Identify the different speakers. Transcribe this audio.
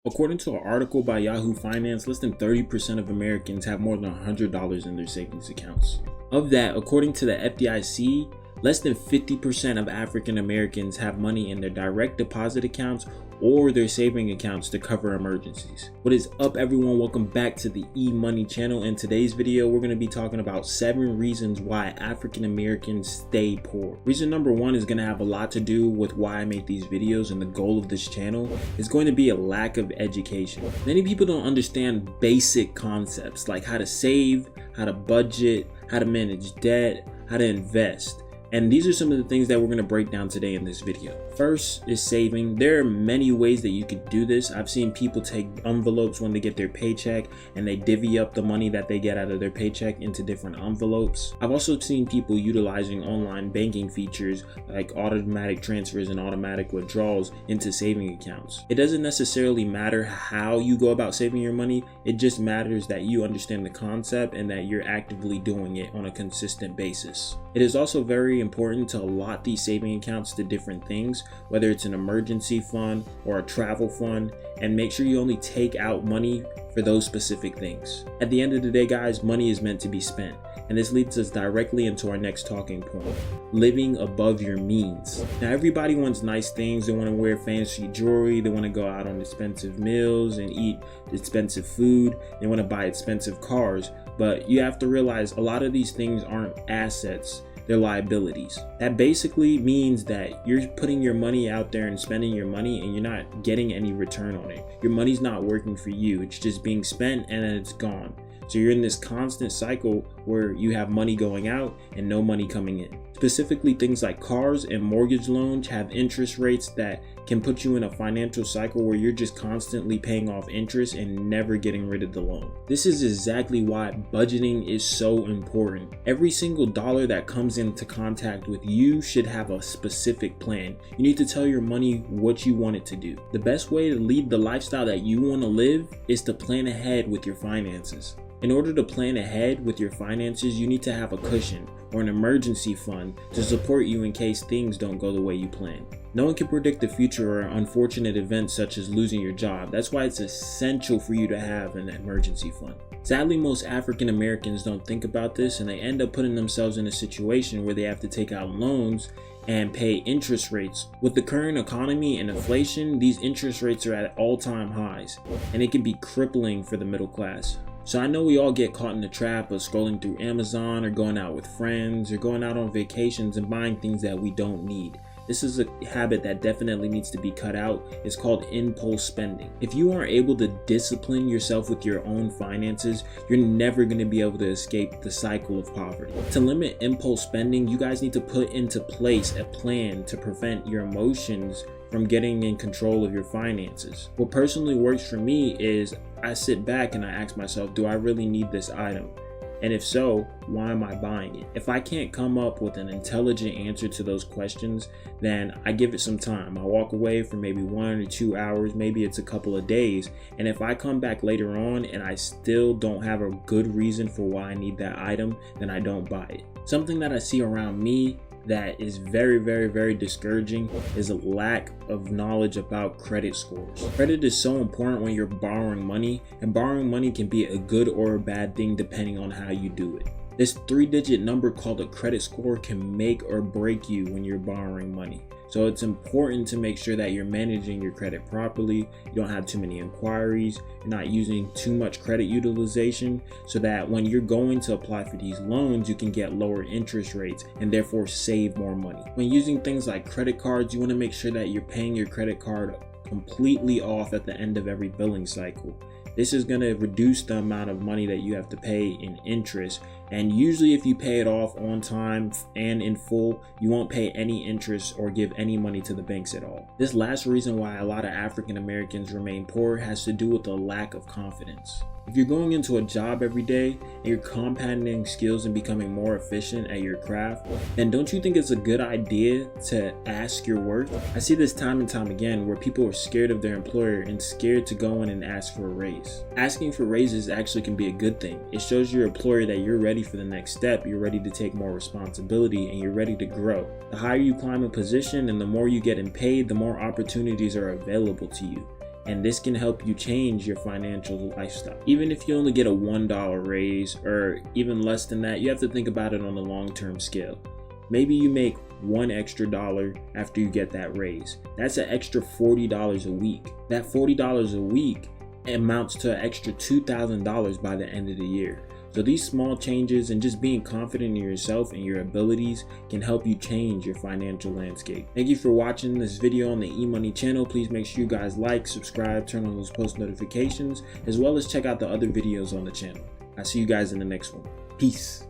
Speaker 1: According to an article by Yahoo Finance, less than 30% of Americans have more than $100 in their savings accounts. Of that, according to the FDIC, less than 50% of African Americans have money in their direct deposit accounts or their saving accounts to cover emergencies. What is up, everyone? Welcome back to the E-Money channel. In today's video, we're going to be talking about 7 reasons why African Americans stay poor. Reason number 1 is going to have a lot to do with why I make these videos, and the goal of this channel is going to be a lack of education. Many people don't understand basic concepts like how to save, how to budget, how to manage debt, how to invest. And these are some of the things that we're going to break down today in this video. First is saving. There are many ways that you could do this. I've seen people take envelopes when they get their paycheck and they divvy up the money that they get out of their paycheck into different envelopes. I've also seen people utilizing online banking features like automatic transfers and automatic withdrawals into saving accounts. It doesn't necessarily matter how you go about saving your money. It just matters that you understand the concept and that you're actively doing it on a consistent basis. It is also very important to allot these saving accounts to different things, whether it's an emergency fund or a travel fund, and make sure you only take out money for those specific things. At the end of the day, guys, money is meant to be spent. And this leads us directly into our next talking point: living above your means. Now, everybody wants nice things. They want to wear fancy jewelry. They want to go out on expensive meals and eat expensive food. They want to buy expensive cars. But you have to realize a lot of these things aren't assets. They're liabilities. That basically means that you're putting your money out there and spending your money and you're not getting any return on it. Your money's not working for you. It's just being spent and then it's gone. So you're in this constant cycle where you have money going out and no money coming in. Specifically, things like cars and mortgage loans have interest rates that can put you in a financial cycle where you're just constantly paying off interest and never getting rid of the loan. This is exactly why budgeting is so important. Every single dollar that comes into contact with you should have a specific plan. You need to tell your money what you want it to do. The best way to lead the lifestyle that you want to live is to plan ahead with your finances. In order to plan ahead with your finances, you need to have a cushion or an emergency fund to support you in case things don't go the way you plan. No one can predict the future or unfortunate events such as losing your job. That's why it's essential for you to have an emergency fund. Sadly, most African Americans don't think about this, and they end up putting themselves in a situation where they have to take out loans and pay interest rates. With the current economy and inflation, these interest rates are at all-time highs, and it can be crippling for the middle class. So I know we all get caught in the trap of scrolling through Amazon or going out with friends or going out on vacations and buying things that we don't need. This is a habit that definitely needs to be cut out. It's called impulse spending. If you aren't able to discipline yourself with your own finances, you're never going to be able to escape the cycle of poverty. To limit impulse spending, you guys need to put into place a plan to prevent your emotions from getting in control of your finances. What personally works for me is I sit back and I ask myself, do I really need this item? And if so, why am I buying it? If I can't come up with an intelligent answer to those questions, then I give it some time. I walk away for maybe 1 or 2 hours, maybe it's a couple of days. And if I come back later on and I still don't have a good reason for why I need that item, then I don't buy it. Something that I see around me that is very discouraging is a lack of knowledge about credit scores. Credit is so important when you're borrowing money, and borrowing money can be a good or a bad thing depending on how you do it. This 3-digit number called a credit score can make or break you when you're borrowing money. So it's important to make sure that you're managing your credit properly. You don't have too many inquiries. You're not using too much credit utilization, so that when you're going to apply for these loans, you can get lower interest rates and therefore save more money. When using things like credit cards, you want to make sure that you're paying your credit card completely off at the end of every billing cycle. This is going to reduce the amount of money that you have to pay in interest. And usually if you pay it off on time and in full, you won't pay any interest or give any money to the banks at all. This last reason why a lot of African Americans remain poor has to do with a lack of confidence. If you're going into a job every day and you're compounding skills and becoming more efficient at your craft, then don't you think it's a good idea to ask your worth? I see this time and time again where people are scared of their employer and scared to go in and ask for a raise. Asking for raises actually can be a good thing. It shows your employer that you're ready for the next step, you're ready to take more responsibility, and you're ready to grow. The higher you climb a position and the more you get paid, the more opportunities are available to you. and this can help you change your financial lifestyle. Even if you only get a $1 raise or even less than that, you have to think about it on a long-term scale. Maybe you make $1 extra after you get that raise. That's an extra $40 a week. That $40 a week amounts to an extra $2,000 by the end of the year. So these small changes and just being confident in yourself and your abilities can help you change your financial landscape. Thank you for watching this video on the eMoney channel. Please make sure you guys like, subscribe, turn on those post notifications, as well as check out the other videos on the channel. I'll see you guys in the next one. Peace.